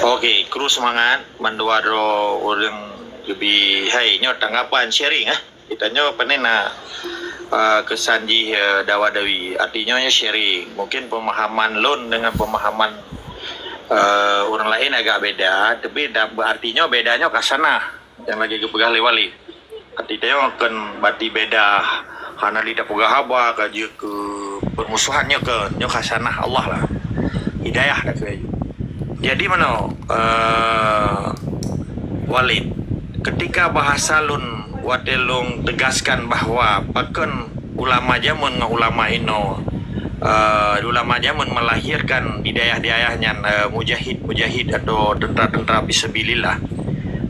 Okey, kru semangat mandua dro orang lebih hai nyo tanggapan sharing Kita nyo panena kesan ji dawa dawi artinya sharing. Mungkin pemahaman lon dengan pemahaman orang lain agak beda, tapi artinya bedanya ke sana yang lagi kepegah wali. Artinya kan berarti beda hana lidah pegah haba ke permusuhannya ke nyo ke sana Allah lah. Hidayah dah ke. Jadi mana Walid, ketika bahasa lun wadelung tegaskan bahwa paken ulama jamun ulama ino ulama jamun melahirkan di daerah-daerahnya mujahid atau tentara-tentara fisabilillah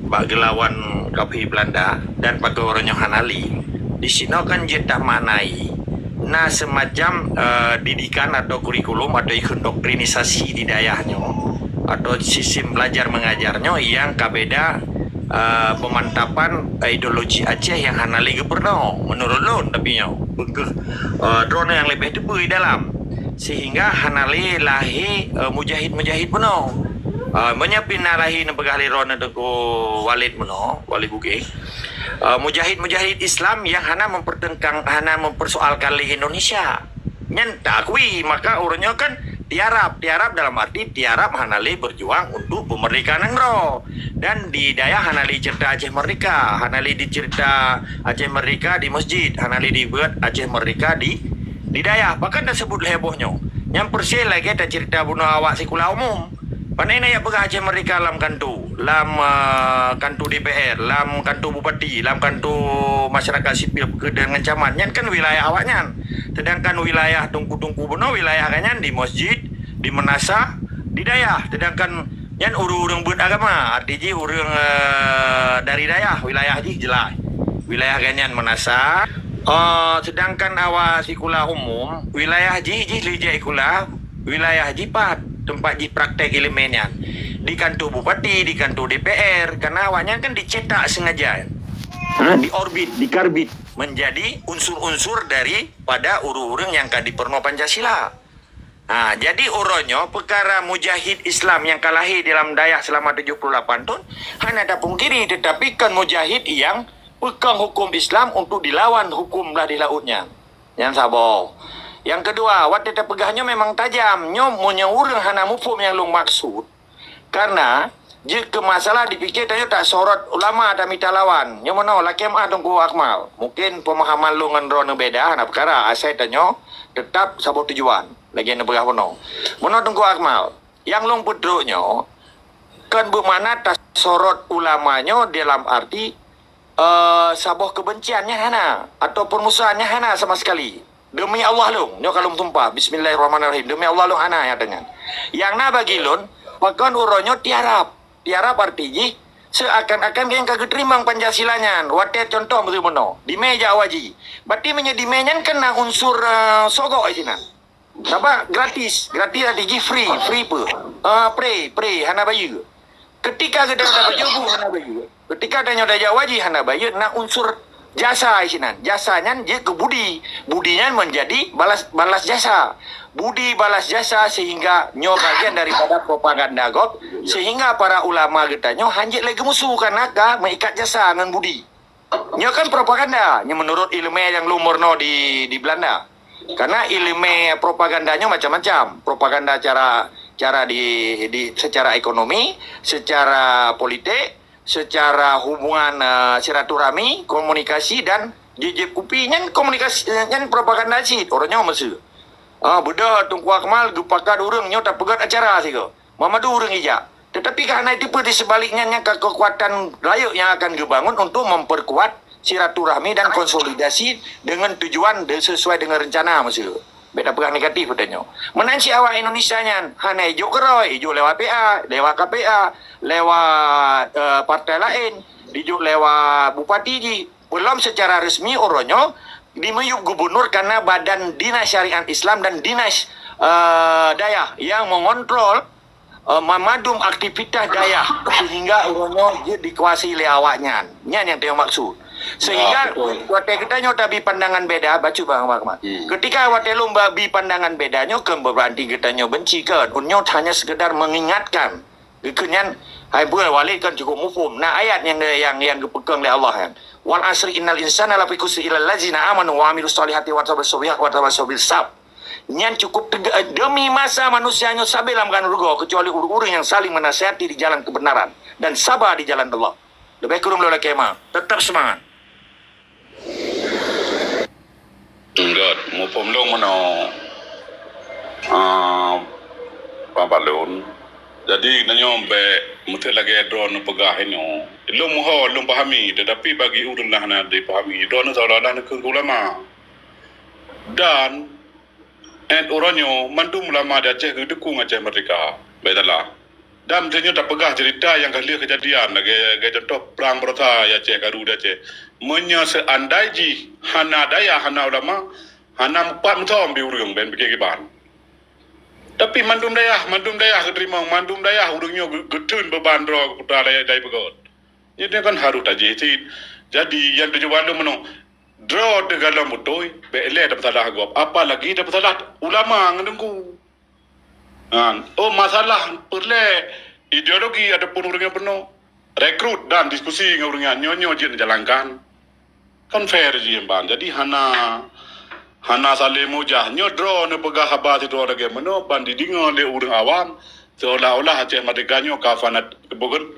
bagi lawan kapi Belanda dan pakai orangnya Hanali. Di sini kan jeda maknai nah semacam didikan atau kurikulum atau indoktrinisasi di daerahnya atau sistem belajar mengajarnya yang kabeda pemantapan ideologi Aceh yang Hanali geperno menurut lo tapi nyo drone yang lebih tebu dalam sehingga Hanali lahi mujahid penuh menyapin lahi nepegah liron deku Walid penuh Walid Bukit mujahid Islam yang hana mempersoalkan li Indonesia nyentak akui maka urutnya kan tiarap dalam arti tiarap Hanali berjuang untuk pemerdekaan Nengro dan di daya Hanali cerita Aceh Merdeka, Hanali dicerita Aceh Merdeka di masjid, Hanali dibuat Aceh Merdeka di daya bahkan dah sebut hebohnya yang persil lagi ada cerita bunuh awak sekolah umum panena ya pegah Aceh Merdeka lam kantu DPR, lam kantu bupati, lam kantu masyarakat sipil dengan caman yang kan wilayah awaknya sedangkan wilayah tungku-tungku bunuh wilayah kanyan di masjid, di menasa, di daya sedangkan yang urang buat agama artinya urang dari daya wilayah ji jelas wilayah kanyan menasa sedangkan awak sekolah umum wilayah ji lija ikula wilayah jipat tempat ji praktek elemennya di kantor bupati, di kantor DPR karena awalnya kan dicetak sengaja di orbit, di karbit menjadi unsur-unsur daripada urung-urung yang kan diperno Pancasila. Nah, jadi uronyo perkara mujahid Islam yang kalahi dalam dayak selama 78 tahun hanya ada pungkiri tetapi kan mujahid yang pegang hukum Islam untuk dilawan hukum lah di lautnya. Yang sabo. Yang kedua, waktu pegahnya memang tajam. Nyo menyurung hana hukum yang lu maksud. Karena jika masalah dipikir tanya tak sorot ulama ada mita lawan. Nyo mana laki mah tunggu akmal. Mungkin pemahaman lu ngendro beda hana perkara asai tanya tetap sabo tujuan. Lagi yang berapa no? Mana tunggu akmal. Yang lu pedruknya kan bermana tak sorot ulamanya dalam arti saboh kebenciannya hana atau permusuhannya hana sama sekali. Demi Allah lu, nyo kalau tumpah bismillahirrahmanirrahim. Demi Allah lu hana ya dengan. Yang na bagi lun bahkan uronyo tiarap artinya seakan-akan yang kagak terima Pancasilanya. Watet contoh betul di meja awaji. Berarti menjadi menyan kena unsur sogok di sini. Apa gratis artinya free pray hana bayu. Ketika kita ada baju hana bayu. Ketika ada nyoda jawaji hana bayu na unsur jasa di sini. Jasanya dia ke budinya menjadi balas jasa. Budi balas jasa sehingga nyo bagian daripada propaganda gok sehingga para ulama kita nyo hanjit lagi musuh karena mengikat jasa dengan budi nyo kan propaganda nyo menurut ilmu yang lumurno di Belanda karena ilmu propagandanya macam-macam propaganda cara di secara ekonomi secara politik secara hubungan silaturahmi komunikasi dan jejak kupinya komunikasi yang propaganda sih orangnya mesir beda tungku akmal gupakan urang nyo tak pegat acara sih ko. Mamadu urang ija. Tetapi karena itu di sebaliknya kekuatan layak yang akan dibangun untuk memperkuat silaturahmi dan konsolidasi dengan tujuan sesuai dengan rencana masih. Beda pegang negatif katanya. Menansi awak Indonesia nya hanya hijau keroi, hijau lewat PA, lewat KPA, lewat partai lain, hijau lewat bupati ji. Belum secara resmi orangnya dimeyuk gubernur karena badan dinas syariat Islam dan dinas daya yang mengontrol memadum aktivitas daya sehingga urunnya dikuasai oleh awaknya yang dia maksud sehingga waktu kita nyota bi pandangan beda baca bang Ahmad ketika waktu lumba bi pandangan bedanya kan berarti kita benci kan unyo hanya sekedar mengingatkan Gekenyan hai buat walid kan cukup mufhum. Nah ayat yang dipegang oleh Allah kan. Wal asri innal insana lafi khusr illal ladzina amanu wa amilus solihati wa tawasaw wa tawasaw bil sabr. Nyan cukup demi masa manusianya sabar dalam kan rugo kecuali orang-orang yang saling menasihati di jalan kebenaran dan sabar di jalan Allah. Lebih kurang lola kema. Tetap semangat. Enggak, mau pemlong mana pabalon. Jadi nanyo be mesti lagi drone pegah ini. Lo muho lo pahami, tetapi bagi urun lah na dipahami. Drone seolah-olah nak ulama. Dan orangnya mantu ulama dia cek dukung aja mereka. Betul. Dan dia tak pegah cerita yang kali kejadian lagi contoh perang berota ya cek karu dia cek. Menya seandai ji hana daya hana ulama hana empat mutom biurung ben begiban. Tapi mandum daya keterima mandum daya urungnya getun beban ro putra daya dai begot. Ini kan harus aja. Jadi yang tujuan lu menong draw de galam mutoi be ele dapat salah gop apa lagi dapat salah ulama ngendengku. Oh masalah perle ideologi ada pun orangnya penuh rekrut dan diskusi dengan orangnya nyonyo je jalankan kan fair je ban. Jadi hana sale mujah nyodro ne pegah habat itu orang ke meno ban didingo le orang awam seolah-olah aceh madeganya kafanat kebugun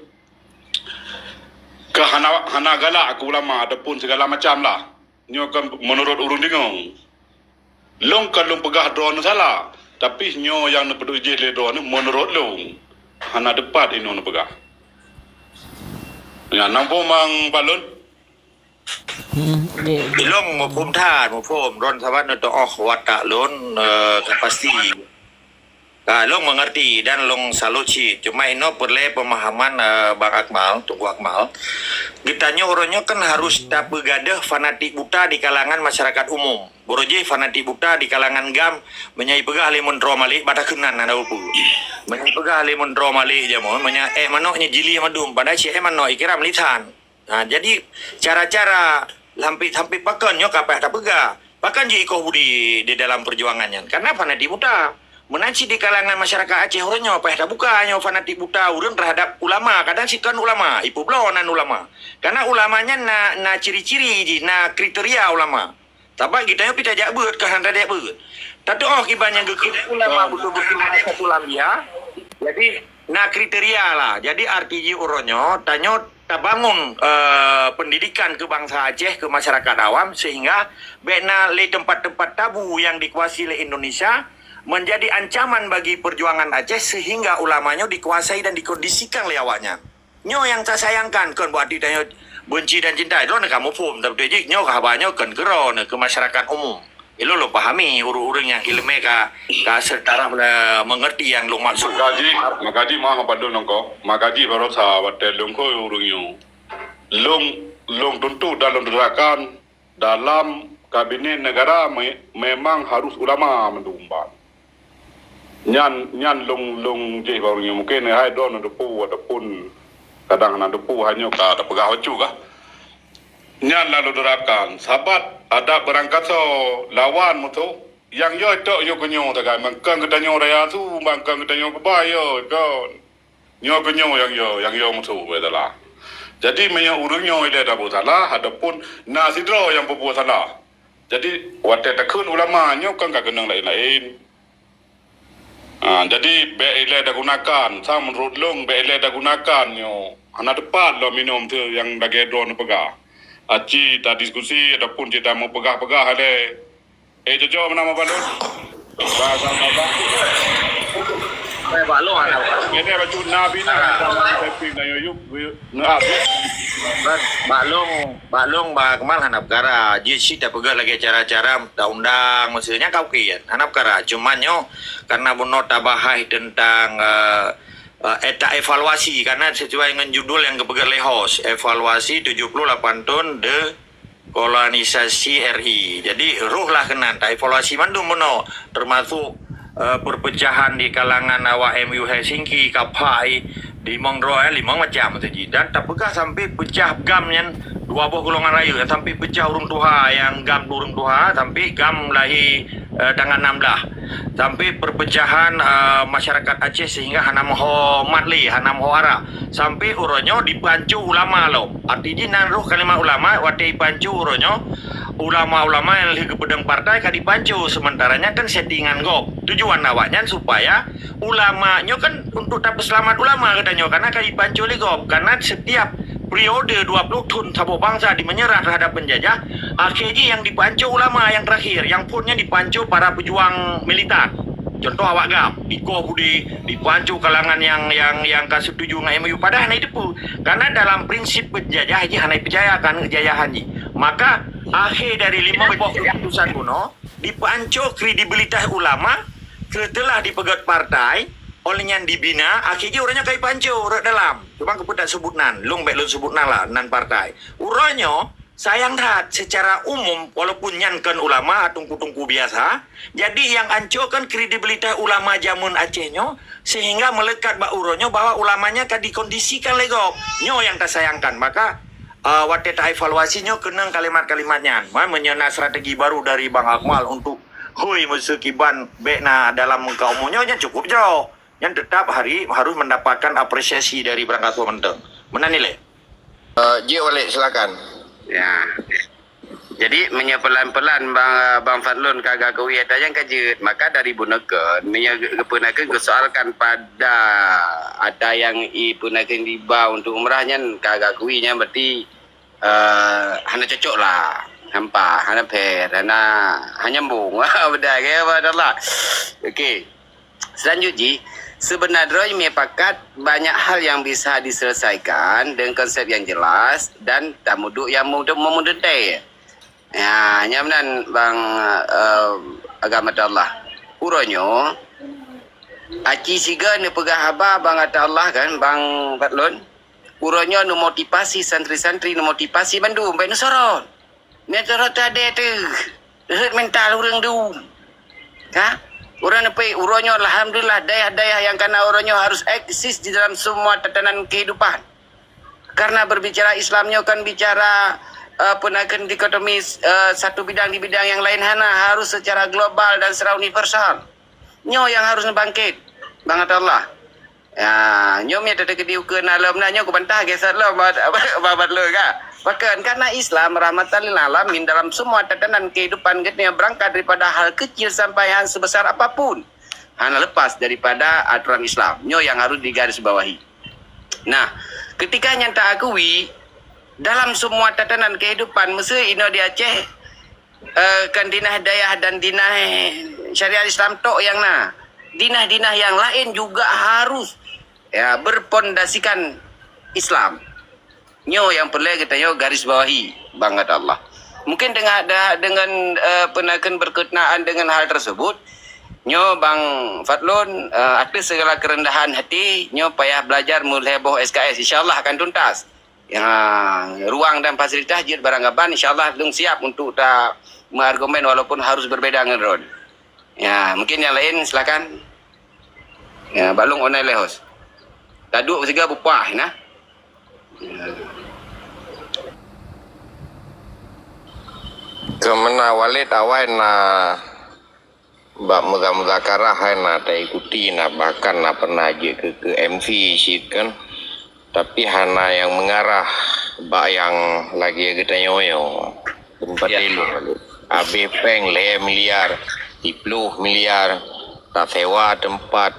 ke hana gala aku ulama ataupun segala macam lah nyo kan menurut urun dingong long kan long pegah drone salah tapi nyo yang ne peduli je le drone menurut long hana depat ini ne pegah ya nampo mang balon Ilong mufhumท่าmufhum ron sawan untuk wata lon pasti long mengerti dan long saluci cuma ino perle pemahaman Bang Akmal Tunggu Akmal ditanya orangnya kan harus tak begadah fanatik buta di kalangan masyarakat umum boroje fanatik buta di kalangan gam menyai pegah limun dromalik pada kenan ada upu menyai pegah limun dromalik je mo menyai manoknya jili madum pada si mano ikiram lisan. Nah jadi cara-cara sampai pakan nyo kapah tak pegah pakan je ikoh budi di dalam perjuangannya karena fanatik buta menanci di kalangan masyarakat Aceh orangnya apa dah buka nyo fanatik buta urang terhadap ulama kadang sikan ulama ipu blonan ulama karena ulamanya na ciri-ciri ji na kriteria ulama tapi kita yo pita jak beut ke handa jak beut tapi kibannya kita ulama betul-betul satu lamia jadi na kriteria lah jadi arti ji orangnya tanyo tak bangun pendidikan ke bangsa Aceh ke masyarakat awam sehingga bena le tempat-tempat tabu yang dikuasai oleh Indonesia menjadi ancaman bagi perjuangan Aceh sehingga ulamanya dikuasai dan dikondisikan oleh awaknya. Nyo yang saya sayangkan kan buat ditanya benci dan cinta itu nak kamu pun tapi jadi nyo kabarnya kan geron ke masyarakat umum. Ilo lo pahami urang-urang yang ilmu ka setara mengerti yang lo maksud. Makaji mah padul nongko. Makaji baru sahabat telungko urungnya. Long tentu dalam gerakan dalam kabinet negara memang harus ulama mendumban. Nyan long je barunya mungkin hai don depu ataupun kadang na depu hanya ka ada pegawai juga. Nyan lalu derakan sahabat ada berangkat so lawan mutu yang yo tok yo kunyo tagai mangkang kedanyo raya tu mangkang kedanyo kebayo kon nyo kunyo yang yo mutu bedalah. Jadi menyo urungnya ile ada salah adapun nasidro yang berbuat salah. Jadi wate takun ulama nyo kan gak kenang lain-lain. Jadi BLE dah gunakan, sama menurut long BLE dah gunakan yo. Anak depan lo minum tu yang bagi drone pegah. Aci tak diskusi ataupun kita mau pegah-pegah ada. Jojo nama balon. Bahasa apa? Balon anak. Ini baju nabi na tapi na yo na balong Kemal hanap kara jisi tak pegah lagi cara-cara undang maksudnya kau kian hanap kara cuman yo karena buno tabahai tentang eta evaluasi karena sesuai dengan judul yang kepegar lehos evaluasi 78 tahun de kolonisasi RI jadi ruh lah kena tak evaluasi mandum buno termasuk perpecahan di kalangan awak MU Helsinki Kapai di Mongro 5 macam tu dan tak pegah sampai pecah gamnya dua buah golongan raya yang sampai pecah urung tuha, yang gam urung tuha sampai gam lahir dengan 16 sampai perpecahan masyarakat Aceh sehingga hana moho matli hana moho ara sampai uronyo dipancu ulama lo artinya naruh kalimat ulama wate pancu uronyo ulama-ulama yang lebih ke pedang partai kan dipancu sementaranya kan settingan go tujuan awaknya supaya ulamanya kan untuk dapat selamat ulama katanya karena kan dipancu go karena setiap periode 20 tahun tabuk bangsa menyerah terhadap penjajah akhirnya yang dipancu ulama yang terakhir yang punnya dipancu para pejuang militer contoh awak gam Iko Budi dipancu kalangan yang setuju dengan MOU padahal itu pun karena dalam prinsip penjajah ini hanya percayakan kejayahan ini maka akhir dari 5 buah keputusan kuno dipancu kredibilitas ulama setelah dipegat partai oleh yang dibina akhirnya orangnya kayak pancu orang dalam cuma keputusan sebutnan lung baik lung sebutnan lah nan partai uronyo sayang dah secara umum walaupun nyankan ulama tungku-tungku biasa jadi yang ancurkan kredibilitas ulama jamun Acehnya sehingga melekat bak uronyo bahwa ulamanya kan dikondisikan legok nyo yang tak sayangkan maka waktu evaluasinya kenang kalimat-kalimatnya menyena strategi baru dari Bang Akmal untuk hui musukiban bekna dalam muka umumnya cukup jauh yang tetap harus mendapatkan apresiasi dari berangkat menteng. Mana nilai? Ji Walid silakan. Ya. Jadi menyepelan-pelan Bang Fadlun kagak kuwi ada yang kejut maka dari bunakan menyepenakan kesoalkan pada ada yang ipunakan riba untuk umrahnya kagak kuinya berarti hanya cocok lah hampa hanya per hanya nyambung beda ke adalah okey selanjutnya sebenarnya mepakat banyak hal yang bisa diselesaikan dengan konsep yang jelas dan tak muduk yang memudai. Ya, nyamnan Bang agama Allah. Uronyo aci siga ne pegah haba Bang Allah kan Bang Fatlun. Uronyo nu motivasi santri-santri nu motivasi Bandung bae nu sorot. Ni sorot ada tu. Rehat mental urang du. Ha? Orang nampai uronyo alhamdulillah daya-daya yang karena uronyo harus eksis di dalam semua tatanan kehidupan. Karena berbicara Islamnya kan bicara penakan dikotomi satu bidang di bidang yang lain hana harus secara global dan secara universal. Nyo yang harus bangkit. Bangat Allah. Ya, nyo mi ada kediu ke nalam nyo ku bantah gesat lo babat lo ka. Bahkan karena Islam rahmatan lil alamin dalam semua tatanan kehidupan kita berangkat daripada hal kecil sampai hal sebesar apapun. Hanya lepas daripada aturan Islam. Nyo yang harus digarisbawahi. Nah, ketika nyata akui dalam semua tatanan kehidupan mesti ino di Aceh kan dinah dayah dan dinah syariat Islam tok yang dinah-dinah yang lain juga harus ya berpondasikan Islam. Nyo yang perlu kita nyo garis bawahi banget Allah. Mungkin dengan penakan berkenaan dengan hal tersebut, nyo Bang Fatlun atas segala kerendahan hati, nyo payah belajar mulai boh SKS, insyaallah akan tuntas. Ya, ruang dan fasilitas jid baranggaban insyaallah dung siap untuk tak mengargumen walaupun harus berbeda dengan Ron. Ya, mungkin yang lain silakan. Ya, balung onai lehos. Taduk siga bupah nah. Kemana Walid awai na bak muzakarah na tak ikuti na bahkan na pernah je ke MV sih kan tapi hana yang mengarah bak yang lagi kita nyoyo tempat dulu AB peng 5 miliar 10 miliar tak sewa tempat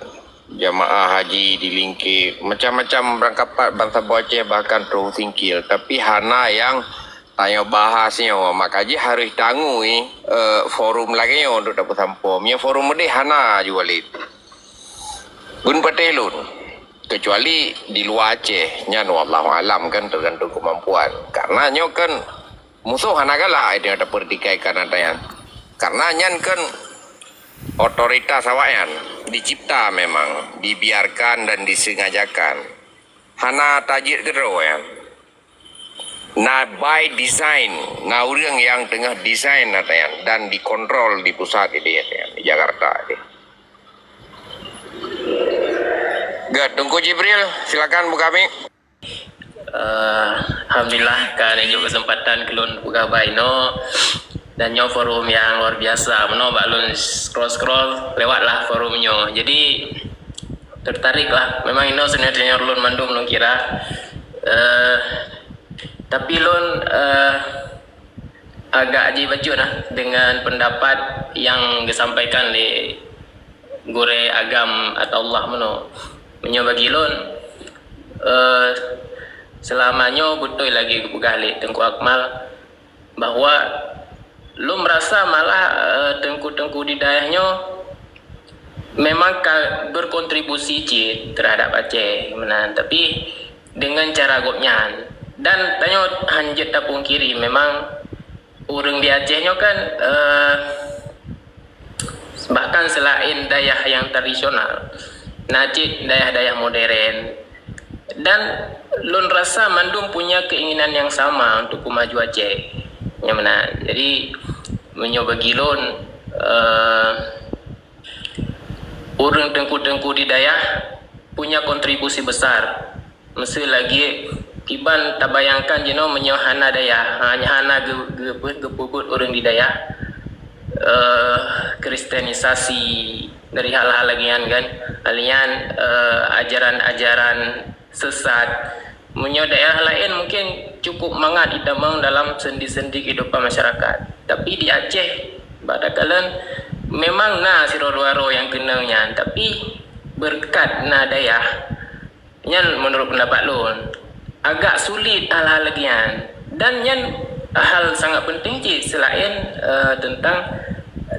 jamaah haji di Lingki macam-macam berangkat bangsa Aceh bahkan terus singkil tapi hana yang tanya bahasnya makanya harus tangui forum lagi untuk dapat sampomnya forum ini hana juga Walid gun patelun kecuali di luar Aceh nyan wallahu alam kan tergantung kemampuan karena nyo kan musuh hana galah ada pertikai karena tayan karena nyan kan otoritas awaknya dicipta memang dibiarkan dan disengajakan hana tajir kedua ya nah by design nah orang yang tengah desain natayan dan dikontrol di pusat ini di Jakarta ini. Tunggu Jibril silakan Bu kami. Alhamdulillah kan juga kesempatan kelun buka baino dan nyo forum yang luar biasa meno balun scroll lewatlah forumnya. Jadi tertarik lah. Memang ino sebenarnya lun mandum lun kira. Tapi lun agak aji baju nah dengan pendapat yang disampaikan oleh Gure Agam atau Allah meno. Menyo bagi lun selamanya betul lagi kebugalik Tengku Akmal bahwa lu merasa malah tengku-tengku di daerahnya memang berkontribusi cik terhadap Aceh menan, tapi dengan cara gopnya dan tanya hanjut tapung kiri memang orang di Acehnya kan bahkan selain daerah yang tradisional najik daerah-daerah modern dan lun rasa mandum punya keinginan yang sama untuk maju Aceh yang mana. Jadi mencoba gilun orang tengku-tengku di daerah punya kontribusi besar. Mesti lagi kiban tak bayangkan jeno menyohana daerah hanya hana gepuput orang di daerah kristenisasi dari hal-hal lagian kan alian ajaran-ajaran sesat. Menyo daerah lain mungkin cukup mangat idamang dalam sendi-sendi kehidupan masyarakat. Tapi di Aceh, badakalan memang siroro-waro yang kenangnya. Tapi berkat daerah, yang menurut pendapat lun, agak sulit hal-hal lagian. Dan yang hal sangat penting je selain tentang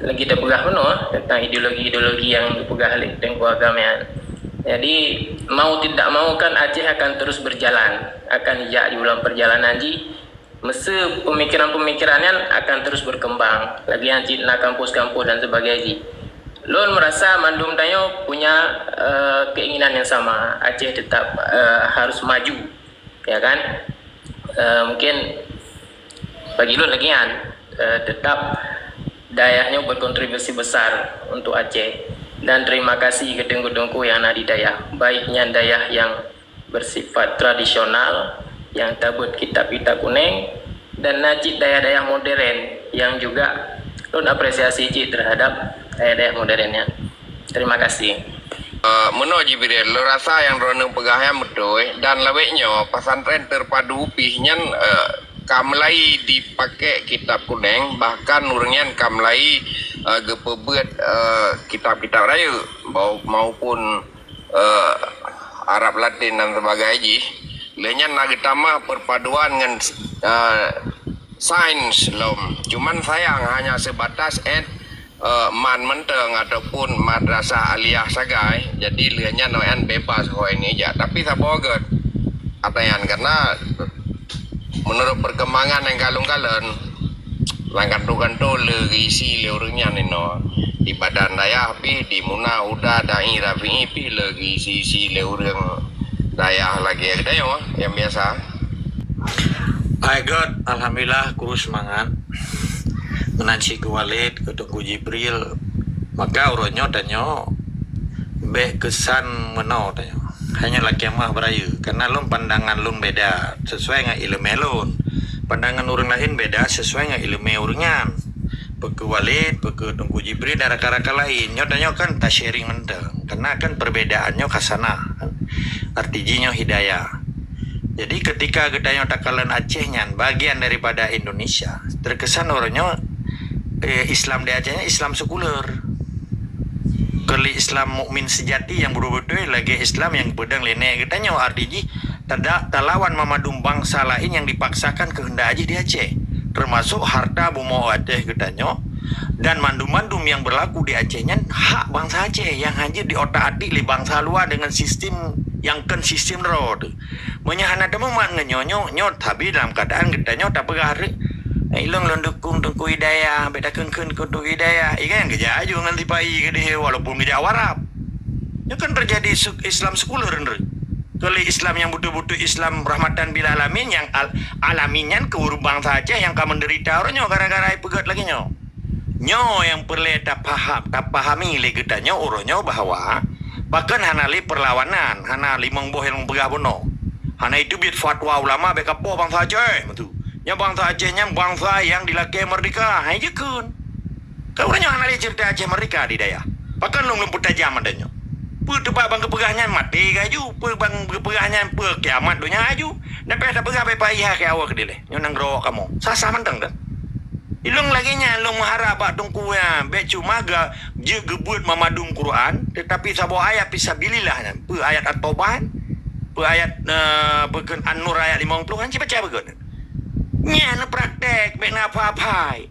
lagi dah pegah penuh tentang ideologi-ideologi yang dipegah oleh Tengku Agamian. Jadi mau tidak mau kan Aceh akan terus berjalan, akan di ulang perjalanan ji. Mesti pemikiran-pemikirannya akan terus berkembang. Lagi nanti nak kampus-kampus dan sebagainya. Lun merasa mandum Dayo punya keinginan yang sama. Aceh tetap harus maju, ya kan? Mungkin bagi Lun lagi tetap daerahnya berkontribusi besar untuk Aceh. Dan terima kasih ke tengku-tengku yang ada di daerah, baiknya daerah yang bersifat tradisional yang tabut kitab-kitab kuning dan najib daerah-daerah modern yang juga Lun apresiasi terhadap daerah-daerah modernnya. Terima kasih. Meno Jibril, lo rasa yang roneng pegahnya betul dan leweknya pesantren terpadu pihnya kamlai dipakai kitab kuning, bahkan nurungan kamlai gepebet kitab-kitab raya maupun Arab Latin dan sebagainya. Lenya nagetama perpaduan dengan sains lom. Cuman sayang hanya sebatas man menteng ataupun madrasah aliyah sagai. Jadi lenya noan bebas ho ini aja. Tapi saboget atayan karena menurut perkembangan yang kalung-kalun langkan-tu isi leurnya nino di badan daya pi di muna udah dai rafi pi lagi isi leureng daya lagi ada yang biasa. I got alhamdulillah kurus semangat menanci ke Walid ke Tengku Jibril maka uronyo danyo be kesan meno danyo hanya laki mah berayu karena lun pandangan lun beda sesuai dengan ilmu lun. Pandangan orang lain beda sesuai dengan ilmu orangnya. Peke Walid, peke Tengku Jibril dan rakan-rakan lain. Nyodanya kan tak sharing menteng. Karena kan perbedaannya kasana. Artinya hidayah. Jadi ketika gedanya takalan Acehnya bagian daripada Indonesia, terkesan orangnya Islam di Acehnya Islam sekuler. Kali Islam mukmin sejati yang betul-betul lagi Islam yang pedang lenek. Gedanya artinya tak lawan memadum bangsa lain yang dipaksakan kehendak aja di Aceh, termasuk harta bumo Aceh gedanya dan mandum-mandum yang berlaku di Acehnya hak bangsa Aceh yang hanya di otak-atik di bangsa luar dengan sistem yang kan sistem road menyahana demo mak ngenyonyo nyot tapi dalam keadaan gedanya tak pegah ilong londukung Tengku Hidayah bedakan Tengku Hidayah ikan kerja aja nganti pai gede walaupun kerja Arab itu kan terjadi Islam sekuler Kali Islam yang betul-betul Islam rahmatan bil alamin yang alaminnya ke bangsa Aceh yang kamu menderita orangnya gara-gara pegat lagi nyo yang perlu tak pahami lagi kita orangnya bahwa bahkan hanali perlawanan hanali mengboh yang pegah bono Hana itu biar fatwa ulama baik apa bangsa Aceh betul. Yang bangsa Acehnya bangsa yang dilakei merdeka. Hai je kun. Kau orangnya hana dia cerita Aceh merdeka di daya. Pakan long lemput tajam adanya. Tempat bang kepegahnya mati gaju, bang kepegahnya kiamat dunia aju. Dan pesta pegah bepa iya ke awak dile. Nyonang ro kamu. Sasa mentang dah. Ilung lagi nya long mengharap bak tungku ya. Be cuma ga je gebut mamadung Quran, tetapi sabo ayat fisabilillah nya. Pe ayat at-taubah, pe ayat beken An-Nur ayat 50 kan baca begitu. Nya na praktek be na apa-apa.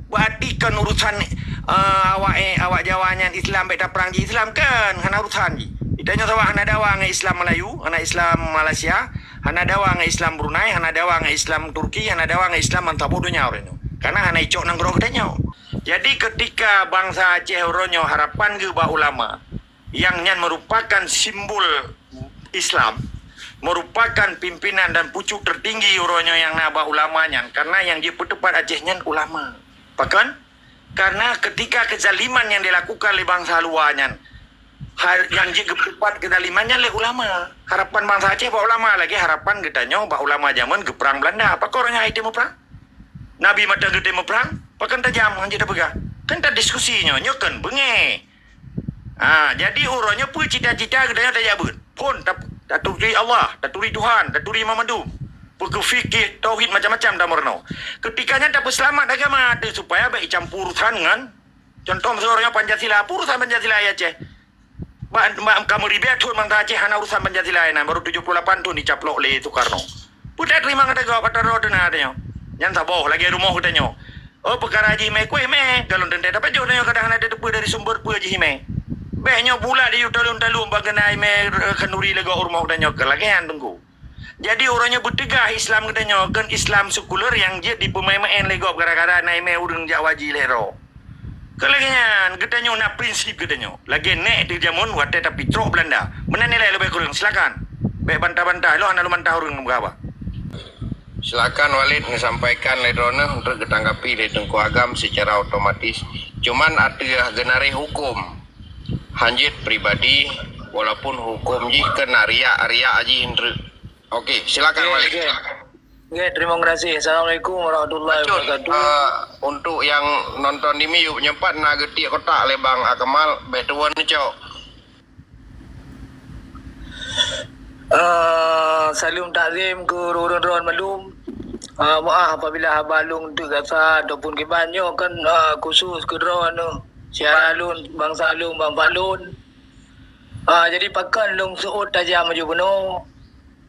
Berarti kan urusan awak Jawanya Islam beda perang di Islam kan hana urusan ji. Ditanya sawah hana dawa ngai Islam Melayu, hana Islam Malaysia, hana dawa ngai Islam Brunei, hana dawa ngai Islam Turki, hana dawa ngai Islam Mantabo dunia orang. Karena hana icok nang gro kedanya. Jadi ketika bangsa Aceh Ronyo harapan ke ba ulama yang nyan merupakan simbol Islam, merupakan pimpinan dan pucuk tertinggi Ronyo yang naba ulamanya, karena yang dia tepat Aceh nyan ulama. Bahkan karena ketika kezaliman yang dilakukan oleh bangsa luarnya, yang juga tepat kezalimannya oleh ulama. Harapan bangsa Aceh pak ulama lagi harapan getanya pak ulama zaman ke perang Belanda. Apa korangnya itu mau perang? Nabi mata gede mau perang? Pakan tajam hanya dah pegang. Kan tak diskusinya nyokan benge. Jadi urangnya pun cita-cita gedanya tak jabun. Pun tak turi Allah, tak turi Tuhan, tak turi Muhammadu. Fikir tauhid macam-macam dah merno. Ketikanya dapat selamat agama tu supaya baik campur urusan kan. Contoh misalnya Pancasila, urusan Pancasila ya Aceh. Kamu ribet tu bangsa Aceh hana urusan Pancasila na baru 78 tu dicaplok oleh Soekarno. Putat terima kata kau kata roda na adanya. Yang saboh lagi rumah katanya. Oh perkara haji me kuih me kalau dende dapat jo nyo kadang ada tepu dari sumber pu haji me. Behnya pula di talun-talun bagenai me kenduri lega rumah katanya kelagian tunggu. Jadi orangnya bertegah Islam katanya kan Islam sekuler yang dia dipemain-main legop gara-gara naime urang Jawaji lero. Kelagian katanya nak prinsip katanya. Lagi nek di jamun wate tapi trok Belanda. Mana nilai lebih kurang silakan. Baik bantah-bantah lo anda lu bantah urang berapa? Silakan Walid menyampaikan ledrona untuk ditanggapi oleh Tengku Agam secara otomatis. Cuman ada genari hukum. Hanjit pribadi walaupun hukum ji kena riak aji hindra. Okey, silakan Walid. Okay, terima kasih. Assalamualaikum warahmatullahi wabarakatuh. Untuk yang nonton ini yuk nyempat nak getik kotak le Bang Akamal betuan ni cok. Salam takzim ke ruang-ruang malum. Maaf apabila balung tu kata ataupun ke banyo kan khusus ke ruang tu. Siara lun bangsa lun bang balun. Jadi pakan lung suut tajam maju penuh.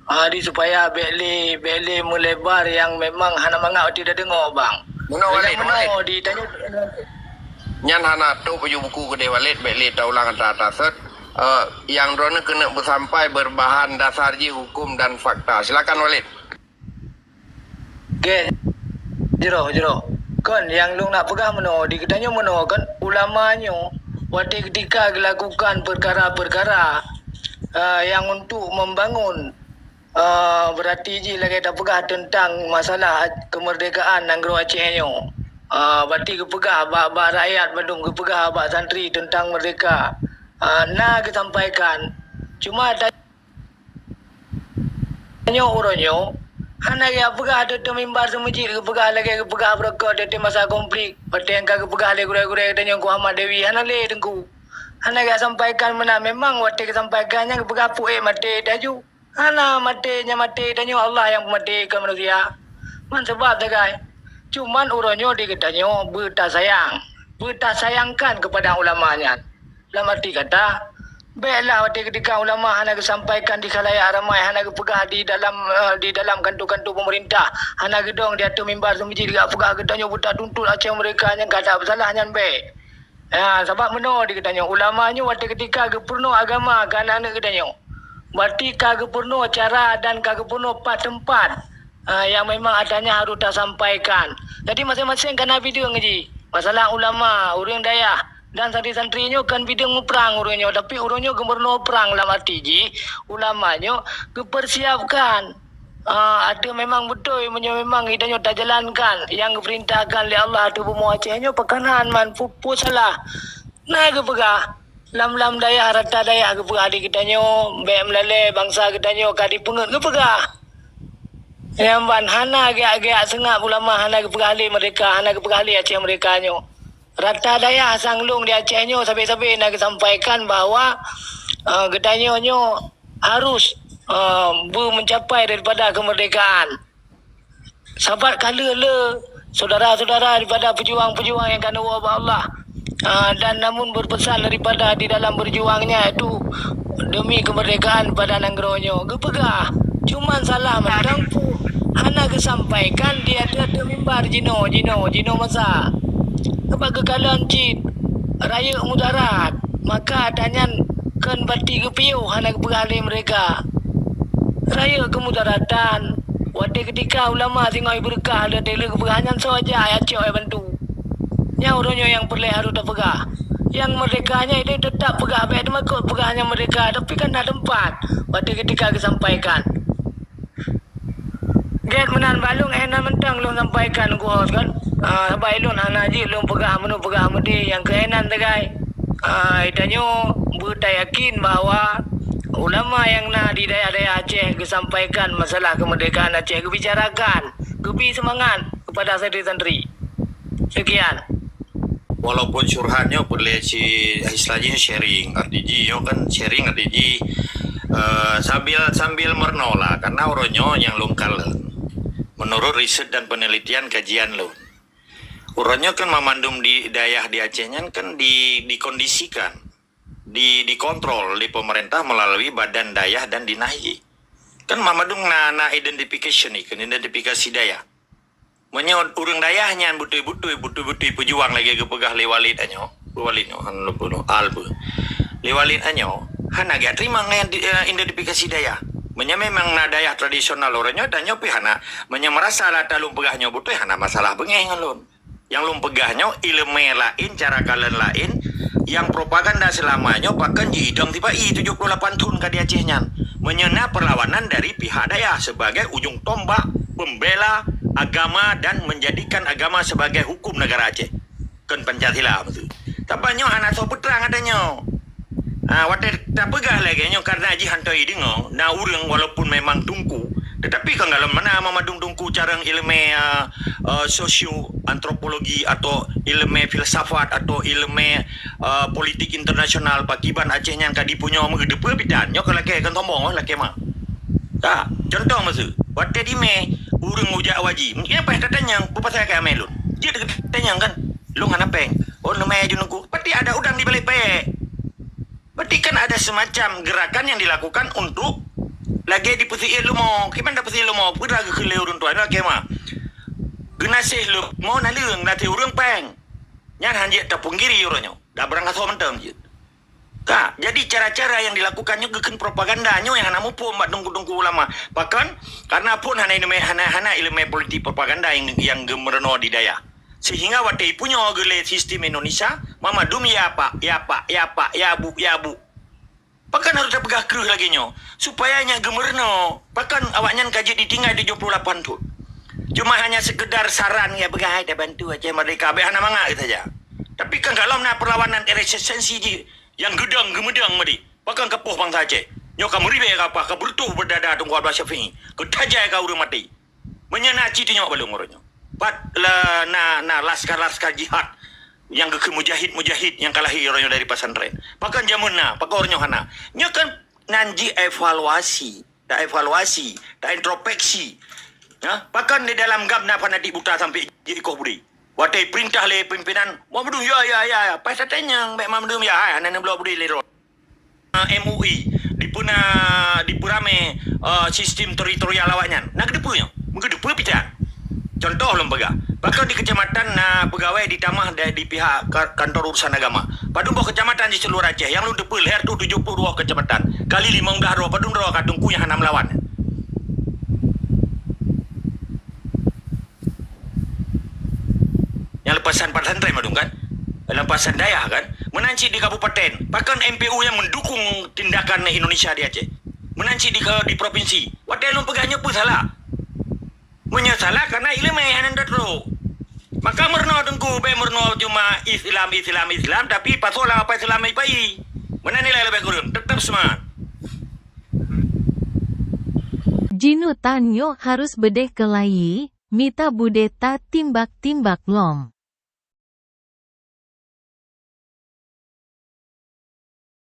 Di supaya beli melebar yang memang hana mangak tidak dengar bang. Walid ditanya nyan hana tu puju buku gede Walid beli taulang atas yang drone kena bersampai berbahan dasar ji hukum dan fakta. Silakan Walid. Okey. Jero. Kan yang lu nak pegang meno di ketanya meno kan ulamanya waktu ketika dilakukan perkara-perkara yang untuk membangun berarti je lagi tak pegah tentang masalah kemerdekaan negara Aceh nyo. Berarti kepegah bak rakyat Bandung kepegah bak santri tentang merdeka. Nak disampaikan. Cuma tanya orangnya hana ya pegah ada mimbar semajid kepegah lagi kepegah berkat ada masa konflik. Berarti yang kepegah lagi gurau-gurau tanya ku Ahmad Dewi hana le tengku. Hana ya sampaikan mana memang waktu disampaikannya kepegah puek mati daju. Hana mati tanya Allah yang mematikan manusia. Man sebab tagai. Cuman urangnya dikatanya bertak sayangkan kepada ulamanya. Dalam arti kata, baiklah waktu ketika ulama hana sampaikan di khalayak ramai, hana pegah di dalam kantor-kantor pemerintah, hana gedong di atas mimbar semiji juga pegah katanya buta tuntut Aceh mereka yang kata bersalahnya baik. Sebab mana dikatanya ulamanya waktu ketika gepurno agama kan anak katanya. Berarti kagak penuh cara dan kagak penuh tempat yang memang adanya harus disampaikan. Jadi masing-masing kena video ngaji. Masalah ulama, orang daya dan santri-santrinya kan video perang orangnya. Tapi orangnya gemerno perang dalam arti ji. Ulamanya kepersiapkan. Ada memang betul memang hidupnya tak jalankan. Yang diperintahkan oleh Allah tu bumi Acehnya pekanan man pupu salah. Nah ke pegah. lam daya rata daya ke pegah kita nyo, be melale bangsa kita nyo kadi pengut ke pegah. Yang ban hana agak sengak ulama hana ke pegah mereka, hana ke pegah Aceh mereka nyo. Rata daya sanglung di Aceh nyo sampai-sampai nak sampaikan bahawa kita nyo harus mencapai daripada kemerdekaan. Sahabat kala le saudara-saudara daripada pejuang-pejuang yang kena wabah Allah. Dan namun berpesan daripada di dalam berjuangnya itu demi kemerdekaan pada nangronyo kepegah cuman salah mentampu hana kesampaikan dia ada mimbar jino masa kebaga kalan cid raya mudarat maka tanyan kan bati kepiu hana kepegah mereka raya kemudaratan wade ketika ulama tinggal berkah ada tele kepegahan saja ya cok bantu Nyaurunyo yang perlu harus terpegah. Yang merdekanya itu tetap pegah. Baik itu makut pegahnya mereka. Tapi kan ada tempat. Pada ketika disampaikan. Get menan balung enak mentang lu sampaikan ku host kan. Baik lu nak naji lu pegah menu pegah mudi. Yang keenan tegai. Itanyo berta yakin bahawa ulama yang nak di daerah-daerah Aceh kesampaikan masalah kemerdekaan Aceh. Kebicarakan. Kebi semangat kepada santri-santri. Sekian. Walaupun surhannya boleh si istilahnya sharing artinya kan sharing artinya sambil mernola karena orangnya yang longkal menurut riset dan penelitian kajian lo orangnya kan memandum di daerah di Acehnya kan dikondisikan dikontrol di pemerintah melalui badan daya dan dinahi kan memandum na identification nih kan identifikasi daya menyot urang dayahnya butuh pejuang lagi ke pegah lewalid anyo han lupuno albu lewalid anyo han agak terima identifikasi daya memang na dayah tradisional orangnya danyo pi hana merasa lah talung pegahnya butuh hana masalah bengeng alun yang lum pegahnya ilmu lain cara kalian lain yang propaganda selamanya pakan jidang tiba 78 tahun ka di Acehnya menyena perlawanan dari pihak dayah sebagai ujung tombak pembela agama dan menjadikan agama sebagai hukum negara Aceh. Kan Pancasila betul. Tapanya anak so putra katanya. Wadah tak pegah lagi nyo karena aji hantoi dengo. Na urang walaupun memang tungku, tetapi kan dalam mana memadung tungku carang ilmu sosio antropologi atau ilmu filsafat atau ilmu politik internasional pakiban Acehnya kadi punya mengedepe bidan nyo kalau kan tombong laki mah. Tak, contoh maksud. Wadah di me urang ujak waji. Mungkin apa yang tanya pasal kayak melun. Dia tanya kan, lu nganapeng. Oh namanya junungku. Berarti ada udang di balik pe. Berarti kan ada semacam gerakan yang dilakukan untuk lagi di pusir lu mau. Gimana pusir lu mau? Pura ke urang tuan lagi mah. Genasih lu mau nalung nanti urang peng. Nyan hanjek tepung giri urangnya. Dah berangkat so mentem je. Kak, jadi cara-cara yang dilakukannya geken propagandanya yang hana mupo mak dungku ulama. Bahkan karena pun hana ilmu politik propaganda yang gemerno di daya. Sehingga watai punya gele sistem Indonesia, mama dum ya pak, ya bu. Bahkan harus pegah keruh lagi nyo supaya nya gemerno. Bahkan awaknya kaji ditinggal di 78 tu. Cuma hanya sekedar saran ya pegah ada bantu aja mereka be hana mangak saja. Tapi kan kalau na perlawanan resistensi yang gedang gemedang madi pakan kepoh bangsa Aceh nyoka meribe apa ka bertuh berdada tunggu abah Syafi'i ketajai ka urang mati menyenaci ti nyok balung orangnya pat na laskar jihad yang ke mujahid yang kalahi orangnya dari pesantren pakan jamunna pakornya hana nyokan nanji evaluasi tak introspeksi pakan di dalam gabna panadi buta sampai ikoh budi watai perintah le pimpinan mamdum ya pasal tanya mek mamdum ya anan belum budi lero MUI di purame sistem teritorial awaknya nak depunya mengdepu pita contoh lembaga bahkan di kecamatan pegawai ditamah di pihak kantor urusan agama padung bawa kecamatan di seluruh Aceh yang lu depu leher tu 72 kecamatan kali 5 dah ro padung ro kadungku yang hana melawan. Yang lepasan pesantren madung kan lepasan daya kan menanci di kabupaten bahkan MPU yang mendukung tindakan Indonesia di Aceh menanci di provinsi wadah lu pegahnya pun salah menyesalah karena ilmu yang datro maka merno tengku be merno cuma Islam tapi pasola apa Islam ipai Mana nilai lebih kurang? Tetap semangat. Jinu Tanyo harus bedeh kelayi, mita budeta timbak-timbak lom.